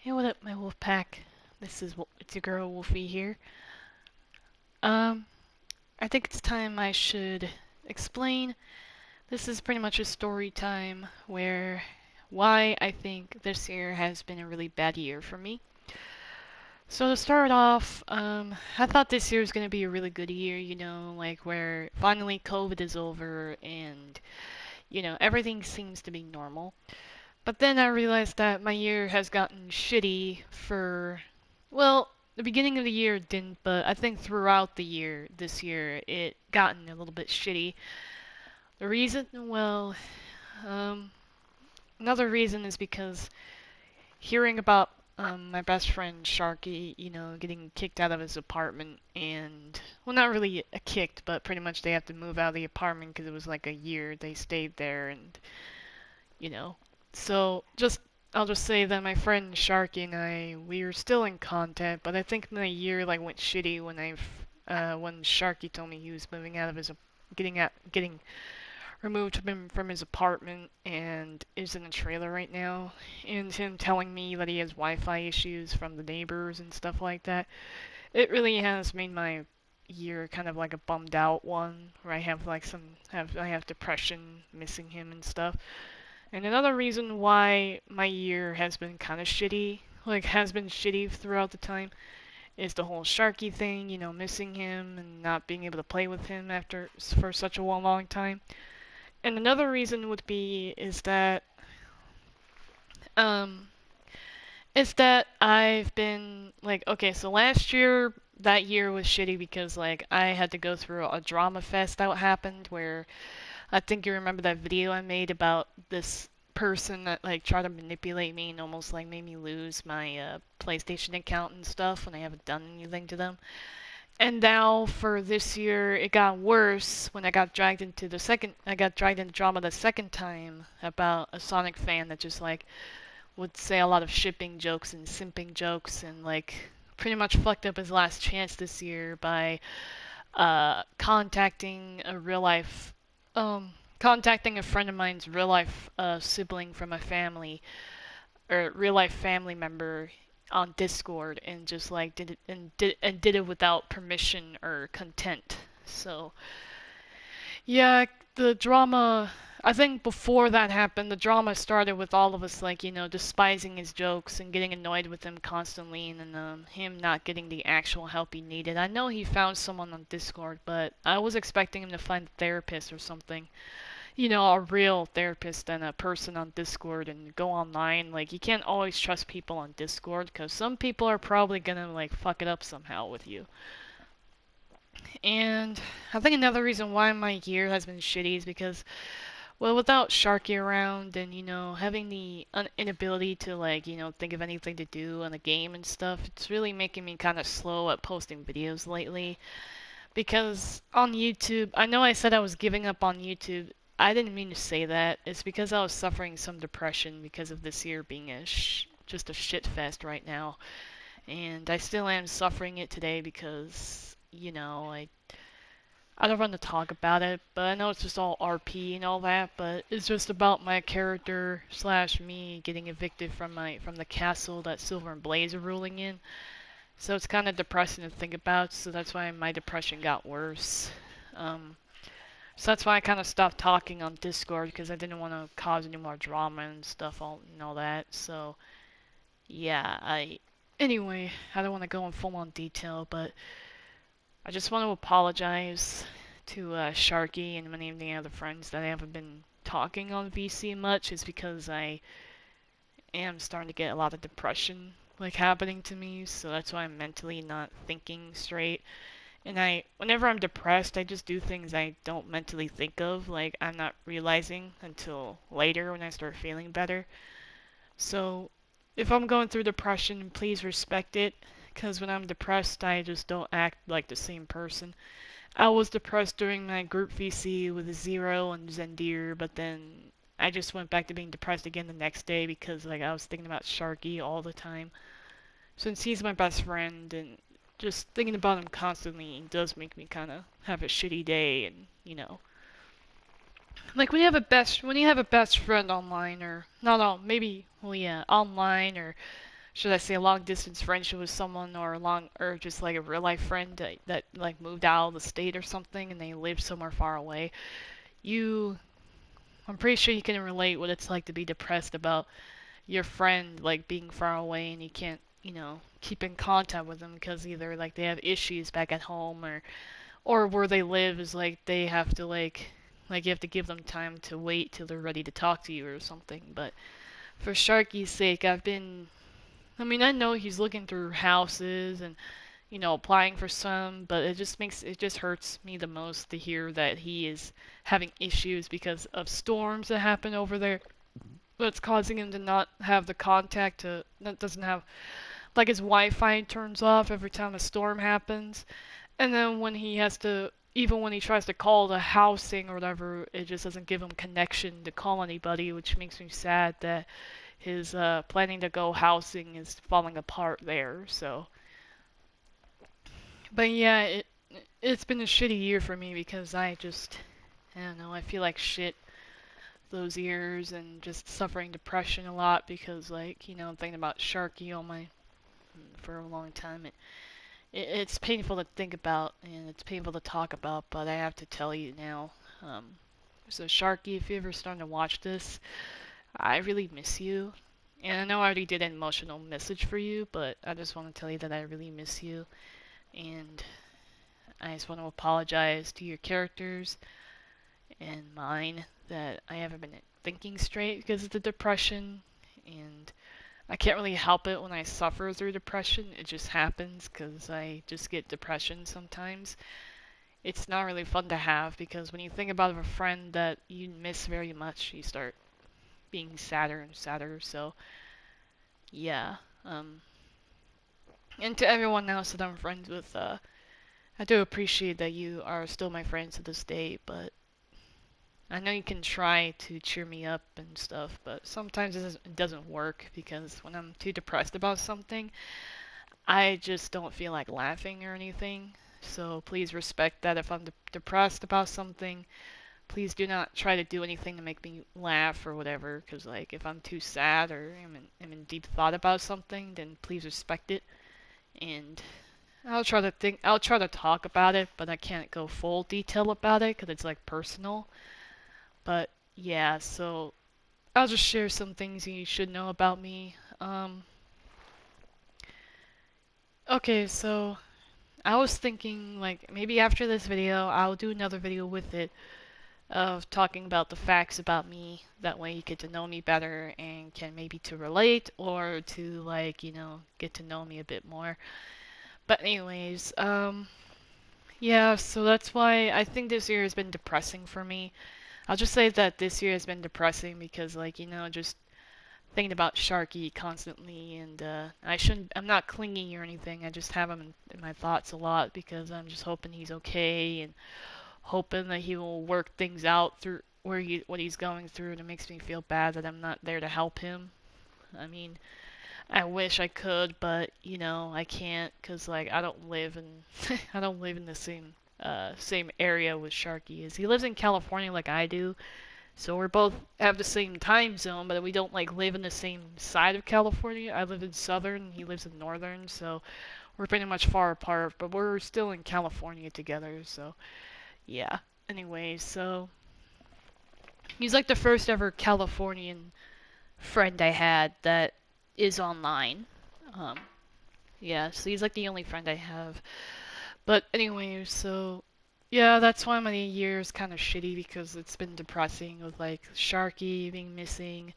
Hey, what up, my wolf pack? It's your girl Wolfy here. Um, I think it's time I should explain. This is pretty much a story time where why I think this year has been a really bad year for me. So to start off, I thought this year was gonna be a really good year, like where finally COVID is over and everything seems to be normal. But then I realized that my year has gotten shitty for, well, the beginning of the year didn't, but I think throughout the year, this year, it gotten a little bit shitty. The reason, well, um, another reason is because hearing about my best friend Sharky, getting kicked out of his apartment and, well, not really kicked, but pretty much they have to move out of the apartment because it was like a year they stayed there and you know. So I'll just say that my friend Sharky and we are still in contact, but I think my year like went shitty when Sharky told me he was moving out of his getting removed from his apartment and is in a trailer right now, and him telling me that he has Wi-Fi issues from the neighbors and stuff like that. It really has made my year kind of like a bummed out one where I have like I have depression missing him and stuff. And another reason why my year has been kind of shitty, like has been shitty throughout the time, is the whole Sharky thing, missing him and not being able to play with him for such a long time. And another reason would be um is that I've been like okay, so last year that year was shitty because like I had to go through a drama fest that happened where I think you remember that video I made about this person that like tried to manipulate me and almost like made me lose my PlayStation account and stuff when I haven't done anything to them. And now for this year, it got worse when I got dragged into drama the second time about a Sonic fan that just like would say a lot of shipping jokes and simping jokes and like pretty much fucked up his last chance this year by contacting a real life, contacting a friend of mine's real life sibling from a family or real life family member on Discord and just like did it without permission or content. So yeah, the drama. I think before that happened, the drama started with all of us like despising his jokes and getting annoyed with him constantly, and then him not getting the actual help he needed. I know he found someone on Discord, but I was expecting him to find a therapist or something. A real therapist and a person on Discord and go online. Like you can't always trust people on Discord because some people are probably gonna like fuck it up somehow with you. And I think another reason why my year has been shitty is because, well, without Sharky around and, having the inability to, like, think of anything to do on the game and stuff, it's really making me kind of slow at posting videos lately. Because on YouTube, I know I said I was giving up on YouTube. I didn't mean to say that. It's because I was suffering some depression because of this year being just a shit fest right now. And I still am suffering it today because, I don't want to talk about it, but I know it's just all RP and all that, but it's just about my character slash me getting evicted from the castle that Silver and Blaze are ruling in. So it's kind of depressing to think about, so that's why my depression got worse. Um, so that's why I kind of stopped talking on Discord because I didn't want to cause any more drama and stuff and all that. So yeah, anyway, I don't want to go in full on detail, but I just want to apologize to Sharky and many of the other friends that I haven't been talking on VC much. Is because I am starting to get a lot of depression like happening to me, so that's why I'm mentally not thinking straight. And whenever I'm depressed, I just do things I don't mentally think of, like I'm not realizing until later when I start feeling better. So if I'm going through depression, please respect it, because when I'm depressed, I just don't act like the same person. I was depressed during my group VC with Zero and Zendir, but then I just went back to being depressed again the next day because like I was thinking about Sharky all the time. Since he's my best friend and just thinking about him constantly does make me kind of have a shitty day and like when you have a best friend online or not all maybe well yeah online or should I say a long distance friendship with someone, or a long, or just like a real life friend that like moved out of the state or something and they live somewhere far away. You, I'm pretty sure you can relate what it's like to be depressed about your friend like being far away and you can't, keep in contact with them because either like they have issues back at home, or where they live is like they have to like you have to give them time to wait till they're ready to talk to you or something. But for Sharky's sake, I mean, I know he's looking through houses and applying for some, but it just hurts me the most to hear that he is having issues because of storms that happen over there. That's causing him to not have the contact to that doesn't have like his Wi-Fi turns off every time a storm happens. And then when he has to, even when he tries to call the housing or whatever, it just doesn't give him connection to call anybody, which makes me sad that his planning to go housing is falling apart there. So, but yeah, it's been a shitty year for me because I don't know, I feel like shit those years and just suffering depression a lot because like I'm thinking about Sharky on my for a long time. It's painful to think about and it's painful to talk about, but I have to tell you now. Um, so Sharky, if you ever starting to watch this, I really miss you. And I know I already did an emotional message for you, but I just want to tell you that I really miss you. And I just want to apologize to your characters and mine that I haven't been thinking straight because of the depression. And I can't really help it when I suffer through depression. It just happens because I just get depression sometimes. It's not really fun to have because when you think about a friend that you miss very much, you start being sadder and sadder. So, yeah. Um, and to everyone else that I'm friends with, I do appreciate that you are still my friends to this day, but I know you can try to cheer me up and stuff, but sometimes it doesn't work because when I'm too depressed about something, I just don't feel like laughing or anything. So please respect that if I'm depressed about something. Please do not try to do anything to make me laugh or whatever, because like if I'm too sad or I'm in deep thought about something, then please respect it. And I'll try to talk about it, but I can't go full detail about it because it's like personal. But yeah, so I'll just share some things you should know about me. Okay, so I was thinking like maybe after this video, I'll do another video with it of talking about the facts about me. That way you get to know me better and can maybe to relate or to like, get to know me a bit more. But anyways, yeah, so that's why I think this year has been depressing for me. I'll just say that this year has been depressing because like, just thinking about Sharky constantly and I'm not clingy or anything. I just have him in my thoughts a lot because I'm just hoping he's okay and hoping that he will work things out through what he's going through, and it makes me feel bad that I'm not there to help him. I mean, I wish I could, but I can't because like I don't live in I don't live in the same area with Sharky is. He lives in California like I do, so we're both have the same time zone, but we don't like live in the same side of California. I live in southern, he lives in northern, so we're pretty much far apart, but we're still in California together, so yeah. Anyway, so he's like the first ever Californian friend I had that is online. Um, yeah, so he's like the only friend I have. But anyway, so yeah, that's why my year is kind of shitty because it's been depressing with like Sharky being missing.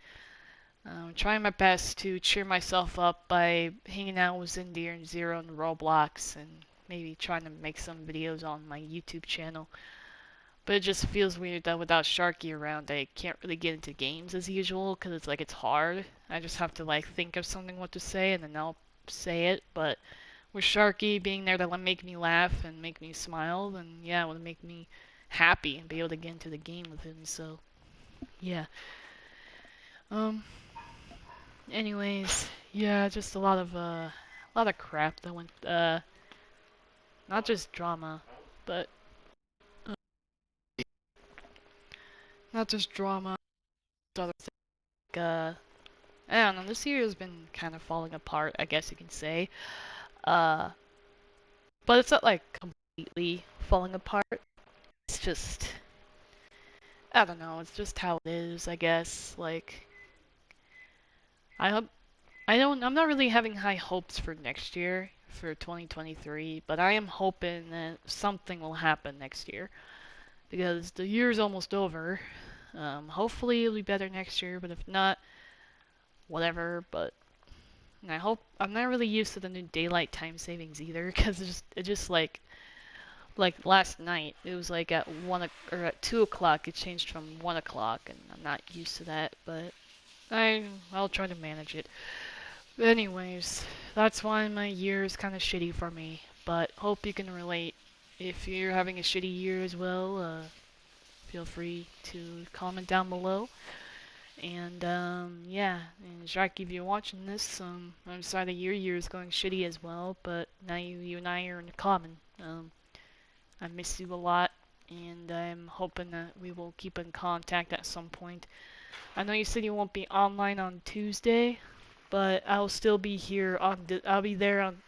Trying my best to cheer myself up by hanging out with Zindir and Zero and Roblox and maybe trying to make some videos on my YouTube channel. But it just feels weird that without Sharky around, I can't really get into games as usual because it's like it's hard. I just have to like think of something what to say and then I'll say it. But with Sharky being there to make me laugh and make me smile, then yeah, it would make me happy and be able to get into the game with him. So yeah. Um. Anyways, yeah, just a lot of crap that went. Not just drama, but uh, not just drama. Other things. I don't know, this year has been kind of falling apart, I guess you can say. Uh, but it's not like completely falling apart. It's just, I don't know, it's just how it is, I guess. Like, I hope, I'm not really having high hopes for next year, for 2023, but I am hoping that something will happen next year. Because the year's almost over. Hopefully it'll be better next year, but if not, whatever. But I hope I'm not really used to the new daylight time savings either, because it just like last night it was like at or at 2 o'clock it changed from 1 o'clock, and I'm not used to that. But I'll try to manage it. But anyways, that's why my year is kind of shitty for me. But hope you can relate. If you're having a shitty year as well, feel free to comment down below. And yeah, and Jacques, if you're watching this, I'm sorry that your year is going shitty as well, but now you and I are in common. I miss you a lot, and I'm hoping that we will keep in contact at some point. I know you said you won't be online on Tuesday, but I'll still be here on. I'll be there on.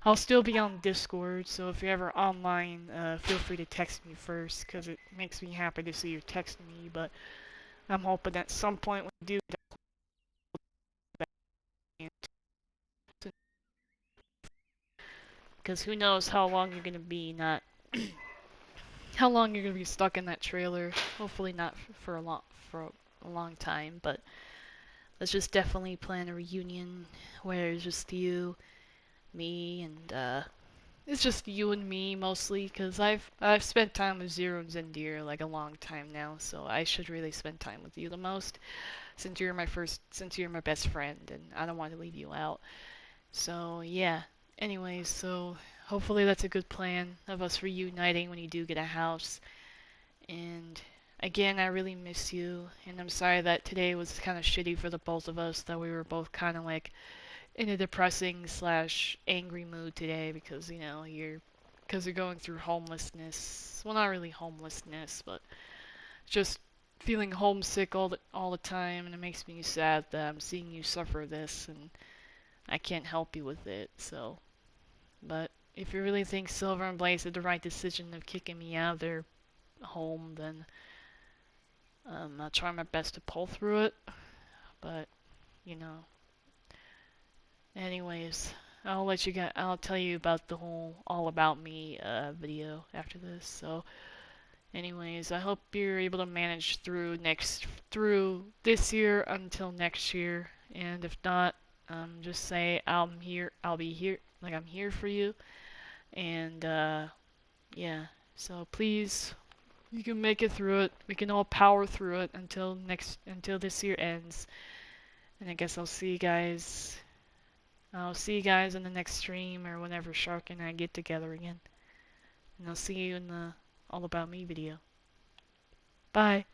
I'll still be on Discord, so if you're ever online, feel free to text me first, because it makes me happy to see you texting me. But I'm hoping at some point we do that, because who knows how long you're gonna be not, how long you're gonna be stuck in that trailer. Hopefully not for a long time, but let's just definitely plan a reunion where it's just you, me, and it's just you and me mostly, because I've spent time with Zero and Zendir like a long time now, so I should really spend time with you the most, since you're my best friend, and I don't want to leave you out. So yeah. Anyways, so hopefully that's a good plan of us reuniting when you do get a house. And again, I really miss you, and I'm sorry that today was kind of shitty for the both of us, that we were both kind of like in a depressing slash angry mood today, because you're going through homelessness. Well, not really homelessness, but just feeling homesick all the time, and it makes me sad that I'm seeing you suffer this, and I can't help you with it. So, but if you really think Silver and Blaze did the right decision of kicking me out of their home, then I'll try my best to pull through it. But you know, anyways, I'll tell you about the whole all about me video after this. So, anyways, I hope you're able to manage through this year until next year. And if not, just say I'm here. I'll be here. Like I'm here for you. And yeah. So please, you can make it through it. We can all power through it until this year ends. And I guess I'll see you guys in the next stream, or whenever Shark and I get together again. And I'll see you in the All About Me video. Bye.